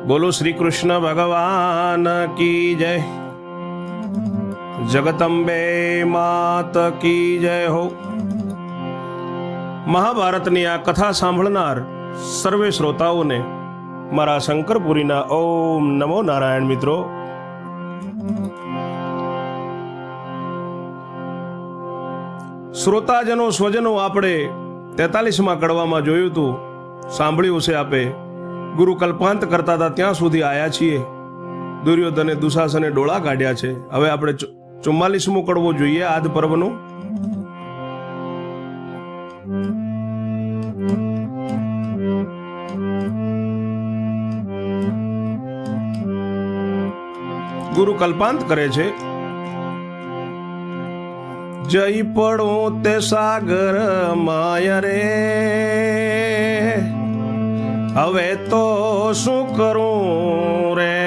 બોલો શ્રી કૃષ્ણ ભગવાન કી જય, જગદંબે માત કી જય હો. મહાભારતની આ કથા સાંભળનાર સર્વે શ્રોતાઓને મારા શંકરપુરીના ઓમ નમો નારાયણ. મિત્રો, શ્રોતાજનો સ્વજનો આપણે 43માં કડવામાં જોયું હતું, સાંભળ્યું છે આપે. ગુરુ કલ્પાંત કરતા હતા ત્યાં સુધી આયા છીએ. દુર્યોધને દુશાસને ડોળા કાઢ્યા છે. હવે આપણે 44મો કડવો જોઈએ આદ પર્વનો. ગુરુ કલ્પાંત કરે છે. જય પડો તે સાગર માય રે, હવે તો શું કરું રે.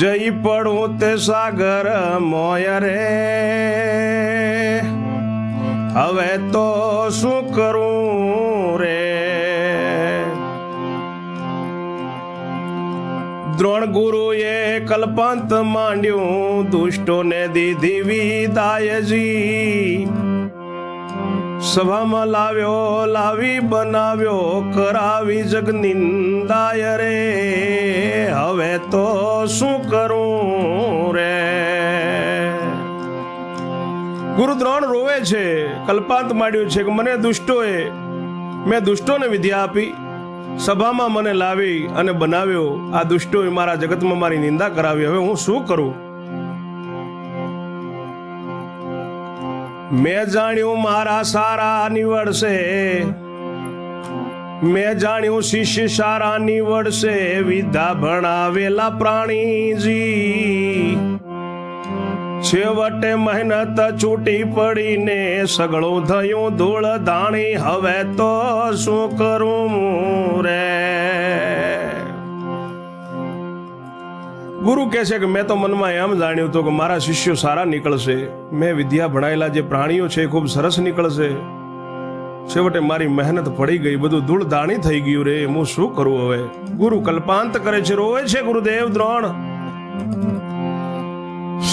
જય પડું તે સાગર મોય રે, હવે તો શું કરું રે. દ્રોણ ગુરુએ કલ્પાંત માંડ્યું, દુષ્ટોને દીધી વિદાયજી. સભામાં લાવી બનાવ્યો, કરાવી જગ નિંદાય રે. હવે તો શું કરું રે. ગુરુ દ્રોણ રોવે છે, કલ્પાંત માંડ્યું છે કે મને દુષ્ટોએ, મેં દુષ્ટોને વિદ્યા આપી, સભામાં મને લાવી અને બનાવ્યો. આ દુષ્ટોએ મારા જગતમાં મારી નિંદા કરાવી. હવે હું શું કરું. મેં જાણ્યું મારા સારા નીવડશે, મેં જાણ્યું શિષ્ય સારા નીવડશે, વિદ્યા ભણાવેલા પ્રાણીજી. છેવટે મહેનત છૂટી પડીને સગળું થયું ધૂળ ધાણી. હવે તો શું કરું રે. ગુરુ કહે છે કે મેં તો મનમાં એમ જાણ્યું હતું કે મારા શિષ્યો સારા નીકળશે, મેં વિદ્યા ભણાયેલા જે પ્રાણીઓ છે એ ખૂબ સરસ નીકળશે. છેવટે મારી મહેનત પડી ગઈ, બધું ધૂળ ધાણી થઈ ગયું રે. હું શું કરું હવે. ગુરુ કલ્પાંત કરે છે, રોવે છે ગુરુદેવ દ્રોણ.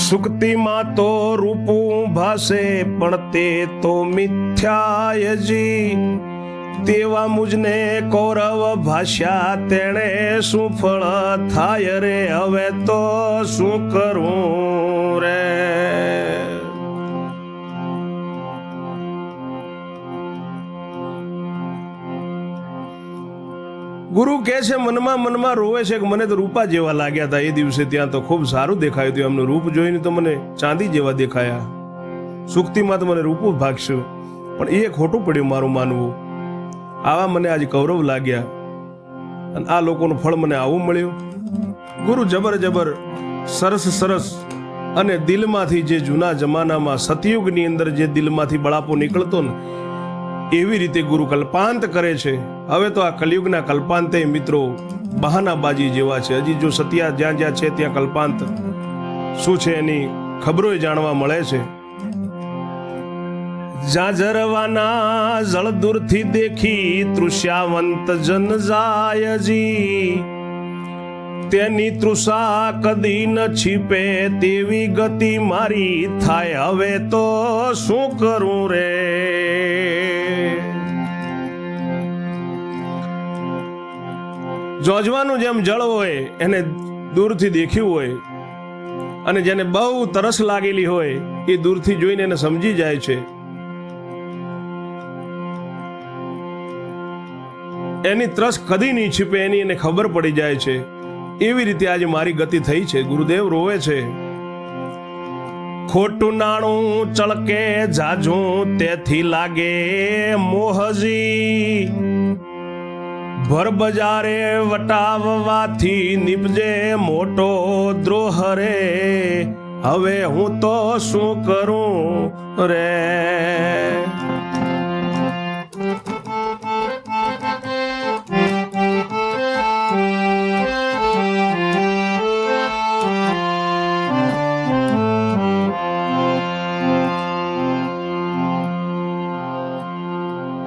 સુક્તિમાં તો રૂપું ભાસે, પણ તે તો મિથ્યાયજી. તેવા મુજને કૌરવ ભાષ્યા, તેણે શું ફળ થાય રે. હવે તો શું કરું રે. ગુરુ કહે છે, મનમાં રોવે છે કે મને તો રૂપા જેવા લાગ્યા હતા એ દિવસે. ત્યાં તો ખૂબ સારું દેખાયું હતું, એમનું રૂપ જોઈને તો મને ચાંદી જેવા દેખાયા. સુક્તિમાં તો મને રૂપું ભાગશું, પણ એ ખોટું પડ્યું મારું માનવું. આવા મને આજે કૌરવ લાગ્યા અને આ લોકોનું ફળ મને આવું મળ્યું. ગુરુ જબર સરસ અને દિલમાંથી, જે જૂના જમાનામાં સતયુગની અંદર જે દિલમાંથી બળાપો નીકળતો ને, એવી રીતે ગુરુ કલ્પાંત કરે છે. હવે તો આ કલિયુગના કલ્પાંતે મિત્રો બહાનાબાજી જેવા છે. હજી જો સત્યા જ્યાં જ્યાં છે ત્યાં કલ્પાંત શું છે એની ખબરો જાણવા મળે છે. જાજરવાના જળ દૂરથી દેખી, તૃષ્યાવંત જન જાયજી. તેની તૃષા કદી ન છીપે, તેવી ગતિ મારી થાય. હવે તો શું કરું રે. જોજવાનું જેમ જળ હોય, એને દૂરથી દેખ્યું હોય, અને જેને બહુ તરસ લાગેલી હોય એ દૂરથી જોઈને એને સમજી જાય છે. એની ત્રસ કદી નહીં છીપે, એની એને ખબર પડી જાય છે. એવી રીતે આજે મારી ગતિ થઈ છે. ગુરુદેવ રોવે છે. ખોટું નાણું ચળકે જાજું, તેથી લાગે મોહજી. ભર બજારે વટાવવાથી નીપજે મોટો દ્રોહ રે. હવે હું તો શું કરું રે.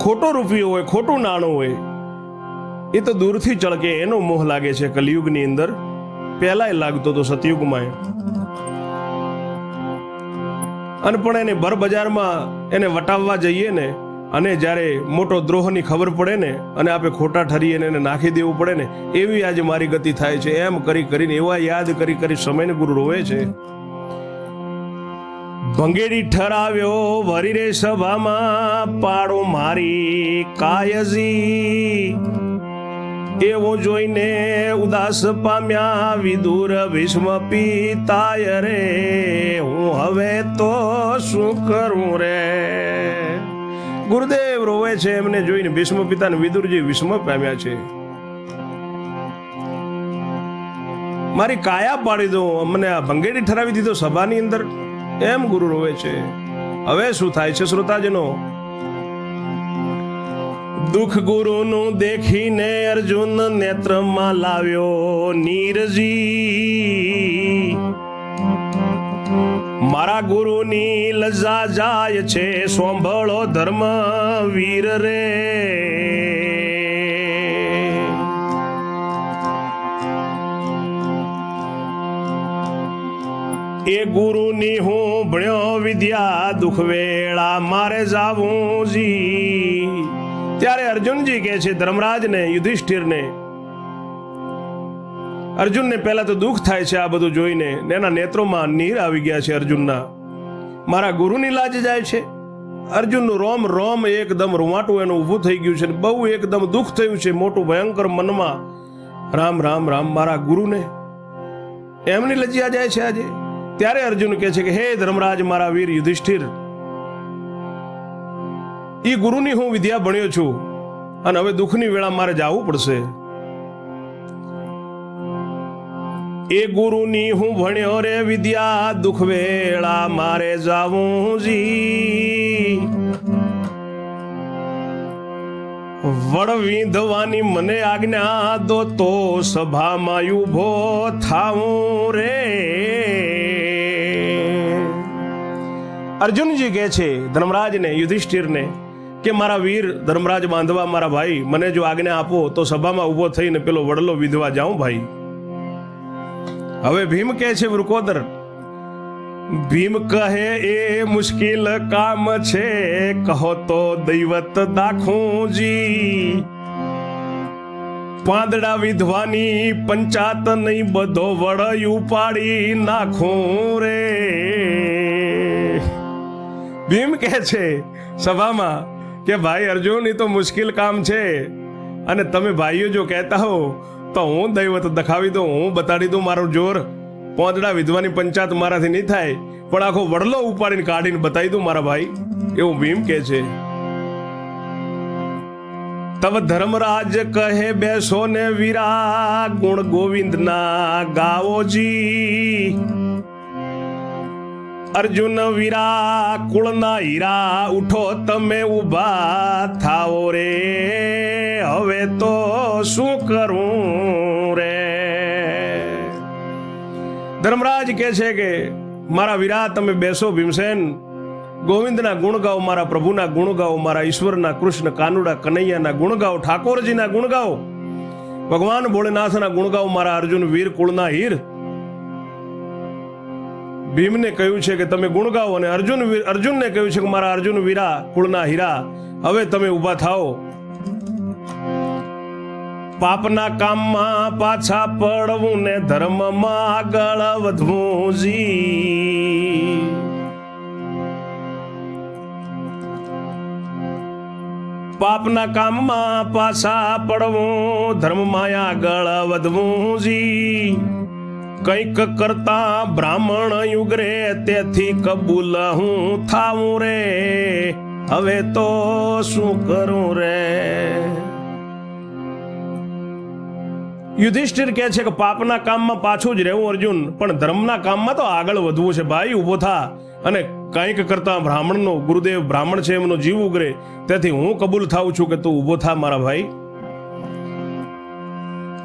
ખોટો રૂપિયો હોય, ખોટું નાણું હોય, એ તો દૂરથી ચળકે એનો મોહ લાગે છે કલિયુગની અંદર. પહેલા લાગતો તો સતયુગમાં. અને પણ એને ભર બજારમાં એને વટાવવા જઈએ ને, અને જ્યારે મોટો દ્રોહની ખબર પડે ને, અને આપણે ખોટા ઠરીએ એને નાખી દેવું પડે ને, એવી આજે મારી ગતિ થાય છે. એમ કરી કરીને એવા યાદ કરી કરી સમયને ગુરુ રોવે છે. ભંગેડી ઠરાવ્યો વરી રે સભામાં, પાડો મારી કાયજી. એવો જોઈને ઉદાસ પામ્યા વિદુર ભીષ્મ પિતાય રે. હું હવે તો શું કરું રે. ગુરુદેવ રોવે છે એમને જોઈને. ભીષ્મ પિતા ને વિદુરજી વિસ્મ પામ્યા છે. મારી કાયા પાડી દો, મને આ ભંગેડી ઠરાવી દીધો સભાની અંદર, એમ ગુરુ રોવે છે. હવે શું થાય છે શ્રોતાજનો? દુઃખ ગુરુનું દેખીને અર્જુન નેત્રમાં લાવ્યો નીરજી. મારા ગુરુની લજા જાય છે, સોંભળો ધર્મ વીર રે. એ ગુરુની હું ભણ્યો વિદ્યા, દુઃખ વેળા મારે જાવું જી. ત્યારે અર્જુનજી કહે છે ધર્મરાજને, યુધિષ્ઠિરને. અર્જુનને પહેલા તો દુઃખ થાય છે આ બધું જોઈને, એના નેત્રોમાં નીર આવી ગયા છે અર્જુનના. મારા ગુરુની લાજ જાય છે. અર્જુનનું રોમ રોમ એકદમ રૂવાટું એનું ઊભું થઈ ગયું છે. બહુ એકદમ દુઃખ થયું છે મોટું ભયંકર મનમાં. રામ રામ રામ, મારા ગુરુને એમની લજ્જા જાય છે આજે. ત્યારે અર્જુન કહે છે કે હે ધર્મરાજ, મારા વીર યુધિષ્ઠિર, એ ગુરુની હું વિદ્યા ભણ્યો છું, અને હવે દુઃખની વેળા મારે જવું પડશે. એ ગુરુની હું ભણ્યો રે વિદ્યા, દુઃખ વેળા મારે જાવું જી. વડ વિંધવાની મને આજ્ઞા દો, તો સભામાં ઉભો થાવું રે. અર્જુનજી કહે છે ધર્મરાજને, યુધિષ્ઠિરને કે મારા વીર ધર્મરાજ બાંધવા, મારા ભાઈ, મને જો આજ્ઞા આપો તો સભામાં ઉભો થઈને પેલો વડલો વિંધવા જાઉં ભાઈ. હવે ભીમ કહે છે વૃકોદર. ભીમ કહે એ મુશ્કેલ કામ છે, કહો તો દૈવત દાખું જી. પાંદડા વિધવાની પંચાત નહીં, બધો વડ ઉપાડી નાખું રે. ભીમ કહે છે સભામાં કે ભાઈ અર્જુન, એ તો મુશ્કેલ કામ છે, અને તમે ભાઈઓ જો કહેતા હો તો હું દૈવત દખાવી દઉં, હું બતાડી દઉં મારું જોર. પાંદડા વિધવાની પંચાત મારાથી નહીં થાય, પણ આખો વડલો ઉપાડીને કાઢીને બતાવી દઉં મારા ભાઈ, એવું ભીમ કહે છે. તબ ધર્મરાજ કહે બેસો ને વીરા, ગુણ ગોવિંદના ગાવોજી. અર્જુન વીરા કુળના હીરા, ઉઠો તમે ઉભા થાઓ રે. હવે તો શું કરું રે. ધર્મરાજ કહે છે કે મારા વીરા તમે બેસો ભીમસેન, ગોવિંદના ગુણ ગાઓ, મારા પ્રભુના ગુણ ગાઓ, મારા ઈશ્વરના કૃષ્ણ કાનુડા કનૈયાના ગુણ ગાઓ, ઠાકોરજીના ગુણ ગાઓ, ભગવાન ભોળેનાથના ગુણ ગાઓ, મારા અર્જુન વીર કુળના હીર. ભીમને કહ્યું છે કે તમે ગુણ ગાઓ, અને અર્જુનને કહ્યું છે કે મારા અર્જુન વીરા કુળના હીરા, હવે તમે ઊભા થાઓ. પાપના કામમાં પાછા પડવું ને ધર્મમાં આગળ વધવું જી. પાપના કામમાં પાછા પડવું, ધર્મમાં આગળ વધવું જી. કંઈક કરતા બ્રાહ્મણ યુગ રે, તેથી કબૂલ હું થાવું રે. હવે તો શું કરું રે. યુધિષ્ઠિર કહે છે કે પાપના કામમાં પાછું જ રહેવું અર્જુન, પણ ધર્મના કામમાં તો આગળ વધવું છે ભાઈ. ઊભો થા, અને કંઈક કરતા બ્રાહ્મણનો, ગુરુદેવ બ્રાહ્મણ છે, એમનો જીવ ઉગરે, તેથી હું કબૂલ થાઉં છું કે તું ઊભો થા મારા ભાઈ.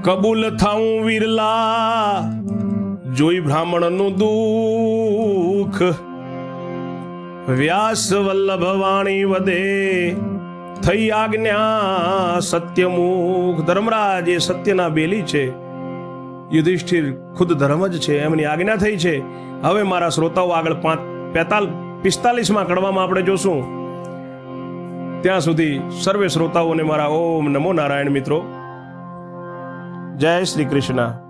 કબૂલ થાઉં વીરલા, જોઈ બ્રાહ્મણનું દુઃખ. વ્યાસ વલ્લભ વાણી વધે, થઈ આજ્ઞા સત્યમુખ. ધર્મરાજ એ સત્યના બેલી છે, યુધિષ્ઠિર ખુદ ધર્મ જ છે, એમની આજ્ઞા થઈ છે. હવે મારા શ્રોતાઓ આગળ 45માં કડવામાં આપણે જોશું. ત્યાં સુધી સર્વે શ્રોતાઓને મારા ઓમ નમો નારાયણ મિત્રો. જય શ્રી કૃષ્ણ.